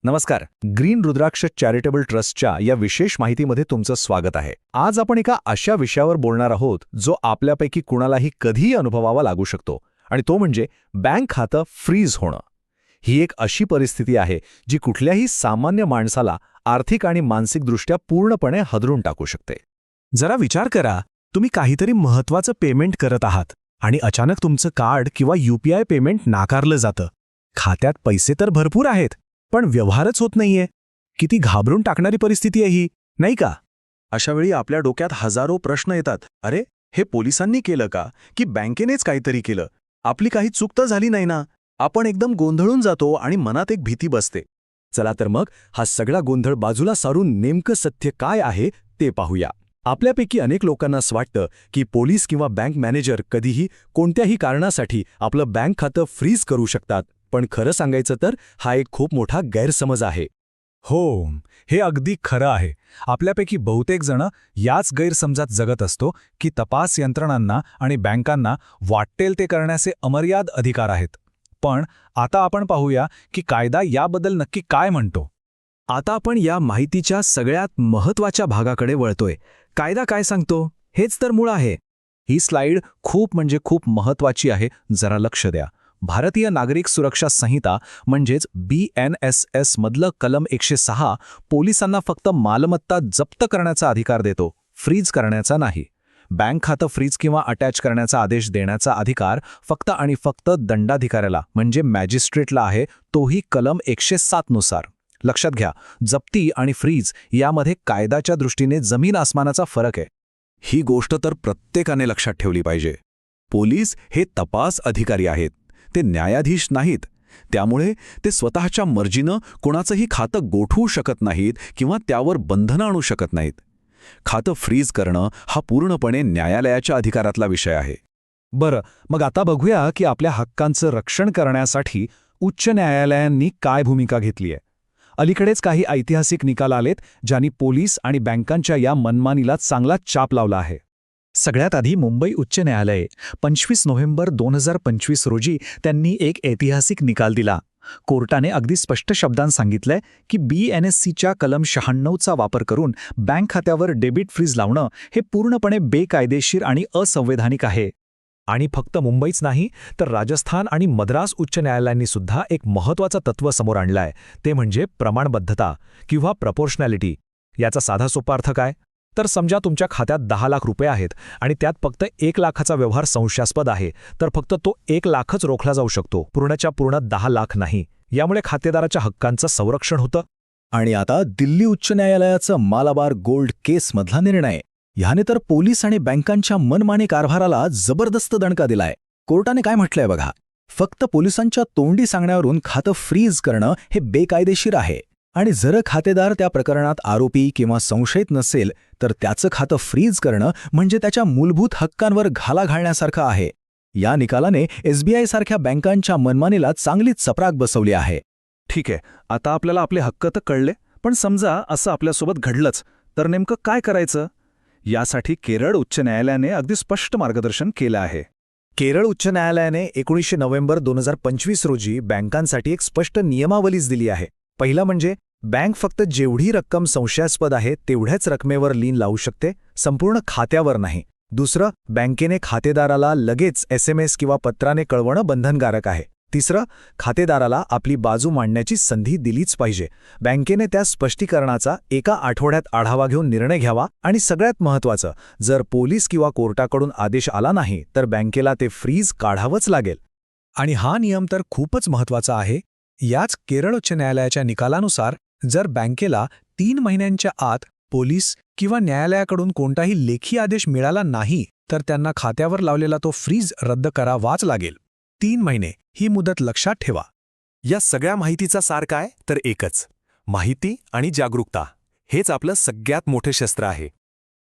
नमस्कार. ग्रीन रुद्राक्ष चॅरिटेबल ट्रस्टच्या या विशेष माहितीमध्ये तुमचं स्वागत आहे. आज आपण एका अशा विषयावर बोलणार आहोत जो आपल्यापैकी कुणालाही कधीही अनुभवावा लागू शकतो, आणि तो म्हणजे बँक खातं फ्रीज होणं. ही एक अशी परिस्थिती आहे जी कुठल्याही सामान्य माणसाला आर्थिक आणि मानसिकदृष्ट्या पूर्णपणे हादरून टाकू शकते. जरा विचार करा, तुम्ही काहीतरी महत्त्वाचं पेमेंट करत आहात आणि अचानक तुमचं कार्ड किंवा UPI पेमेंट नाकारलं जातं. खात्यात पैसे तर भरपूर आहेत, पण व्यवहारच होत नाहीये. किती घाबरून टाकणारी परिस्थिती आहे ही, नाही का? अशा वेळी आपल्या डोक्यात हजारो प्रश्न येतात. अरे, हे पोलिसांनी केलं का, की बँकेनेच काहीतरी केलं? आपली काही चूक तर झाली नाही ना? आपण एकदम गोंधळून जातो आणि मनात एक भीती बसते. चला तर मग हा सगळा गोंधळ बाजूला सारून नेमकं सत्य काय आहे ते पाहूया. आपल्यापैकी अनेक लोकांना असं वाटतं की पोलीस किंवा बँक मॅनेजर कधीही कोणत्याही कारणासाठी आपलं बँक खातं फ्रीज करू शकतात, पण खरं सांगायचं तर हा एक खूप मोठा गैरसमज आहे. हो, हे अगदी खरं आहे. आपल्यापैकी बहुतेक जण याच गैरसमजात जगत असतो की तपास यंत्रणांना आणि बँकांना वाटेल ते करण्याचे अमर्याद अधिकार आहेत. पण आता आपण पाहूया की कायदा याबद्दल नक्की काय म्हणतो. आता आपण या माहितीच्या सगळ्यात महत्त्वाच्या भागाकडे वळतोय. कायदा काय सांगतो हेच तर मूळ आहे. ही स्लाईड खूप महत्त्वाची आहे, जरा लक्ष द्या. भारतीय नागरिक सुरक्षा संहिता म्हणजेच BNSS मधलं कलम 106 पोलिसांना फक्त मालमत्ता जप्त करण्याचा अधिकार देतो, फ्रीज करण्याचा नाही. बँक खातं फ्रीज किंवा अटॅच करण्याचा आदेश देण्याचा अधिकार फक्त आणि फक्त दंडाधिकाऱ्याला म्हणजे मॅजिस्ट्रेटला आहे, तोही कलम 107 नुसार. लक्षात घ्या, जप्ती आणि फ्रीज यामध्ये कायद्याच्या दृष्टीने जमीन आसमानाचा फरक आहे. ही गोष्ट तर प्रत्येकाने लक्षात ठेवली पाहिजे. पोलीस हे तपास अधिकारी आहेत, ते न्यायाधीश नाहीत. त्यामुळे ते स्वतःच्या मर्जीनं कोणाचंही खातं गोठवू शकत नाहीत किंवा त्यावर बंधनं आणू शकत नाहीत. खातं फ्रीज करणं हा पूर्णपणे न्यायालयाच्या अधिकारातला विषय आहे. बरं, मग आता बघूया की आपल्या हक्कांचं रक्षण करण्यासाठी उच्च न्यायालयांनी काय भूमिका घेतली आहे. अलीकडेच काही ऐतिहासिक निकाल आलेत ज्यांनी पोलीस आणि बँकांच्या या मनमानीला चांगला चाप लावला आहे. सगळ्यात आधी मुंबई उच्च न्यायालय 25 नोव्हेंबर 2025 रोजी त्यांनी एक ऐतिहासिक निकाल दिला. कोर्टाने अगदी स्पष्ट शब्दांत सांगितलंय की BNSCच्या कलम 96चा वापर करून बँक खात्यावर डेबिट फ्रीज लावणं हे पूर्णपणे बेकायदेशीर आणि असंवैधानिक आहे. आणि फक्त मुंबईच नाही, तर राजस्थान आणि मद्रास उच्च न्यायालयांनी सुद्धा एक महत्त्वाचं तत्त्व समोर आणलंय, ते म्हणजे प्रमाणबद्धता किंवा प्रपोर्शनॅलिटी. याचा साधा सोपा अर्थ काय? तर समजा तुमच्या खात्यात 10 लाख रुपये आहेत आणि त्यात फक्त 1 लाखाचा व्यवहार संशयास्पद आहे, तर फक्त तो 1 लाखच रोखला जाऊ शकतो, पूर्णच्या पूर्ण 10 लाख नाही. यामुळे खातेदाराच्या हक्कांचं संरक्षण होतं. आणि आता दिल्ली उच्च न्यायालयाचं मालाबार गोल्ड केसमधला निर्णय, ह्याने तर पोलीस आणि बँकांच्या मनमानी कारभाराला जबरदस्त दणका दिलाय. कोर्टाने काय म्हटलंय बघा, फक्त पोलिसांच्या तोंडी सांगण्यावरून खातं फ्रीज करणं हे बेकायदेशीर आहे, आणि जर खातेदार त्या प्रकरणात आरोपी किंवा संशयित नसेल तर त्याचं खातं फ्रीज करणं म्हणजे त्याच्या मूलभूत हक्कांवर घाला घालण्यासारखं आहे. या निकालाने SBI सारख्या बँकांच्या मनमानीला चांगलीच चपराक बसवली आहे. ठीक आहे, आता आपल्याला आपले हक्क तर कळले, पण समजा असं आपल्यासोबत घडलंच तर नेमकं काय करायचं? यासाठी केरळ उच्च न्यायालयाने अगदी स्पष्ट मार्गदर्शन केलं आहे. केरळ उच्च न्यायालयाने 19 नोव्हेंबर 2025 रोजी बँकांसाठी एक स्पष्ट नियमावलीच दिली आहे. पहिला म्हणजे बँक फक्त जेवढी रक्कम संशयास्पद आहे तेवढ्याच रकमेवर लीन लावू शकते, संपूर्ण खात्यावर नाही. दुसरं, बँकेने खातेदाराला लगेच SMS किंवा पत्राने कळवणं बंधनकारक आहे. तिसरं, खातेदाराला आपली बाजू मांडण्याची संधी दिलीच पाहिजे. बँकेने त्या स्पष्टीकरणाचा एका आठवड्यात आढावा घेऊन निर्णय घ्यावा, आणि सगळ्यात महत्त्वाचं, जर पोलीस किंवा कोर्टाकडून आदेश आला नाही तर बँकेला ते फ्रीज काढावंच लागेल. आणि हा नियम तर खूपच महत्त्वाचा आहे. याच केरळ उच्च न्यायालयाच्या निकालानुसार जर बँकेला 3 महिन्यांच्या आत पोलीस किंवा न्यायालयाकडून कोणताही लेखी आदेश मिळाला नाही तर त्यांना खात्यावर लावलेला तो फ्रीज रद्द करावाच लागेल. 3 महिने ही मुदत लक्षात ठेवा. या सगळ्या माहितीचा सार काय? तर एकच, माहिती आणि जागरूकता हेच आपलं सगळ्यात मोठे शस्त्र आहे.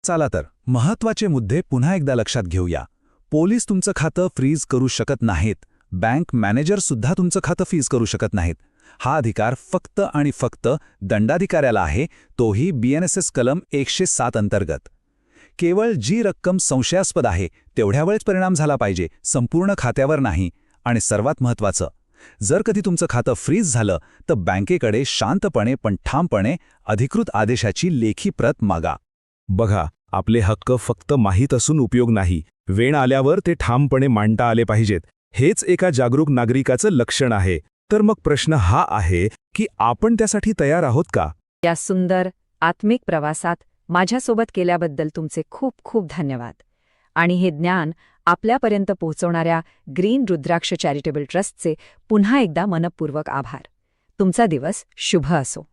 चला तर महत्त्वाचे मुद्दे पुन्हा एकदा लक्षात घेऊया. पोलीस तुमचं खातं फ्रीज करू शकत नाहीत, बँक मॅनेजर सुद्धा तुमचं खातं फ्रीज करू शकत नाहीत. हा अधिकार फक्त आणि फक्त दंडाधिकाऱ्याला आहे, तोही BNSS कलम 107 अंतर्गत. केवळ जी रक्कम संशयास्पद आहे तेवढ्या वेळेस परिणाम झाला पाहिजे, संपूर्ण खात्यावर नाही. आणि सर्वात महत्त्वाचं, जर कधी तुमचं खातं फ्रीज झालं तर बँकेकडे शांतपणे पण ठामपणे अधिकृत आदेशाची लेखी प्रत मागा. बघा, आपले हक्क फक्त माहीत असून उपयोग नाही, वेळ आल्यावर ते ठामपणे मांडता आले पाहिजेत. हेच एका जागरूक नागरिकाचं लक्षण आहे. तर मग प्रश्न हा आहे की आपण त्यासाठी तयार आहोत का? या सुंदर आत्मिक प्रवासात माझ्यासोबत केल्याबद्दल तुमचे खूप खूप धन्यवाद. आणि हे ज्ञान आपल्यापर्यंत पोहोचवणाऱ्या ग्रीन रुद्राक्ष चॅरिटेबल ट्रस्टचे पुन्हा एकदा मनपूर्वक आभार. तुमचा दिवस शुभ असो.